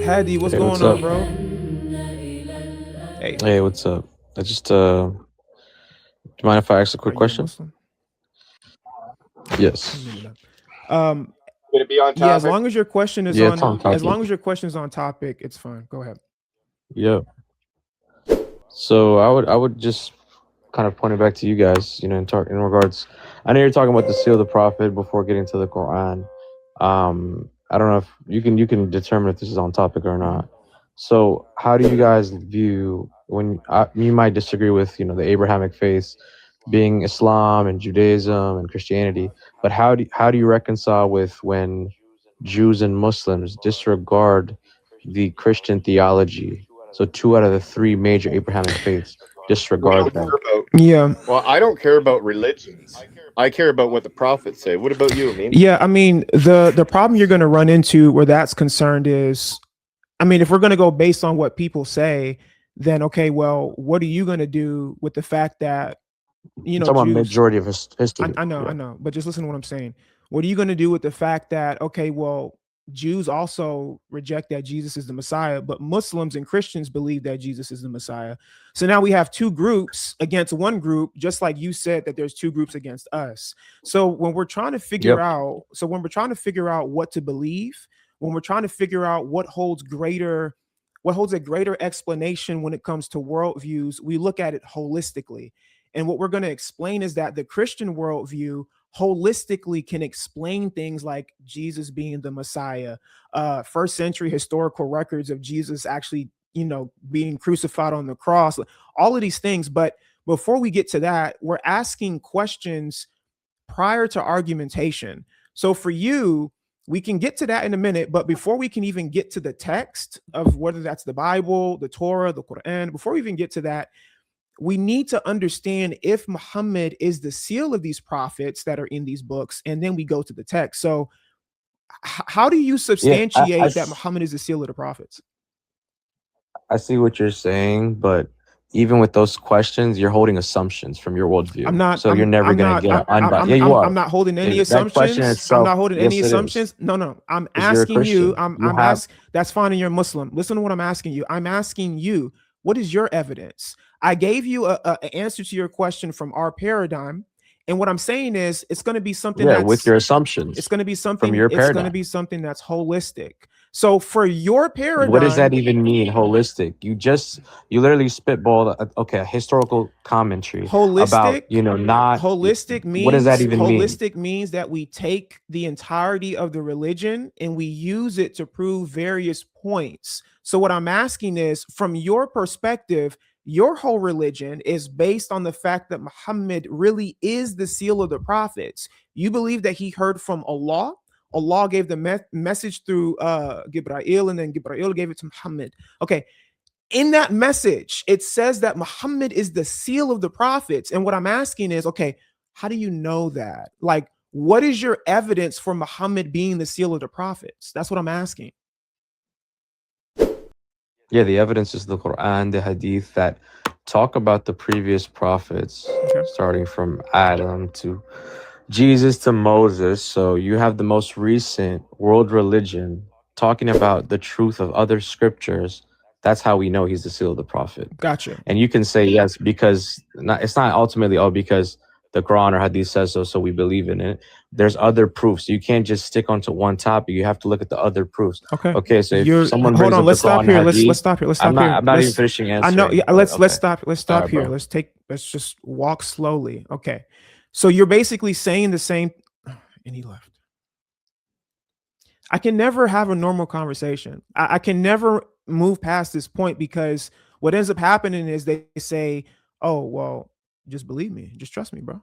Hadi, what's Hey, what's going up? on, bro? Hey, Hey, what's up? I just do you mind if I ask a are quick you a question? Muslim? Yes. Alhamdulillah. Um, Would it be on yeah, as topic? long as your question is Yeah, it's on, on as topic. long as your question is on topic, it's fine. Go ahead. Yeah. So I would just kind of point it back to you guys, in regards. I know you're talking about the seal of the prophet before getting to the Quran. I don't know if you can determine if this is on topic or hmm not. So how do you guys view when you might disagree with the Abrahamic faith being Islam and Judaism and Christianity, but how do you reconcile with when Jews and Muslims disregard the Christian theology? So two out of the three major Abrahamic faiths We disregard don't that. care about. Yeah, Well, I don't care about religions. I care about what the prophets say. What about you, Amin? yeah. I mean, the problem you're going to run into where that's concerned is, I mean, if we're going to go based on what people say, then okay, well, what are you going to do with the fact that I'm talking about Jews? majority of history. I Yeah. know, but just listen to what I'm saying. What are you going to do with the fact that, okay, well, Jews also reject that Jesus is the Messiah, but Muslims and Christians believe that Jesus is the Messiah. So now we have two groups against one group, just like you said that there's two groups against us. So when we're trying to figure Yep. out, so when we're trying to figure out what to believe, when we're trying to figure out what holds a greater explanation when it comes to worldviews, we look at it holistically. And what we're going to explain is that the Christian worldview holistically can explain things like Jesus being the Messiah, first century historical records of Jesus actually, being crucified on the cross, all of these things. But before we get to that, we're asking questions prior to argumentation. So for you, we can get to that in a minute, but before we can even get to the text of whether that's the Bible, the Torah, the Quran, before we even get to that, we need to understand if Muhammad is the seal of these prophets that are in these books, and then we go to the text. So, how do you Yeah. substantiate that Muhammad is the seal of the prophets? I see what you're saying, but even with those questions, you're holding assumptions from your I'm worldview. not. So you're never I'm gonna not. get an unbiased. Yeah, you I'm are. not holding any That question assumptions. I'm itself, not holding any yes, it is. assumptions. No, no. I'm Because you're a asking you. Christian. You I'm have asking. That's fine, and you're Muslim. Listen to what I'm asking you. I'm asking you. What is your evidence? I gave you a answer to your question from our paradigm, and what I'm saying is, it's going to be something yeah, with that's your it's assumptions going to be from something your it's going to paradigm. be something that's holistic. So for your What does that paradigm, even mean, holistic? You literally spitballed okay, a historical commentary about, holistic not what does that even mean? holistic means that we take the entirety of the religion and we use it to prove various points. So what I'm asking is, from your perspective, your whole religion is based on the fact that Muhammad really is the seal of the prophets. You believe that he heard from Allah gave the message through Gibrail, and then Gibrail gave it to Muhammad. Okay, in that message, it says that Muhammad is the seal of the prophets. And what I'm asking is, okay, how do you know that? Like, what is your evidence for Muhammad being the seal of the prophets? That's what I'm asking. Yeah, the evidence is the Quran, the Hadith that talk about the previous prophets, Okay. starting from Adam to Jesus to Moses. So you have the most recent world religion talking about the truth of other scriptures. That's how we know he's the seal of the prophet. Gotcha. And you can say yes because it's not ultimately because the Quran or Hadith says so, so we believe in it. There's other proofs. You can't just stick onto one topic. You have to look at the other proofs. Okay. Okay, so if You're someone hold brings on. up the Let's stop Quran and here. Let's Hadith, stop here. Let's I'm stop not here. I'm not even finishing I know. Yeah, answering, but let's okay. stop. Let's All stop right, here. bro. Let's just walk slowly. Okay. So you're basically saying the same, and he left. I can never have a normal conversation. I can never move past this point, because what ends up happening is they say, "Oh, well, just believe me, just trust me, bro."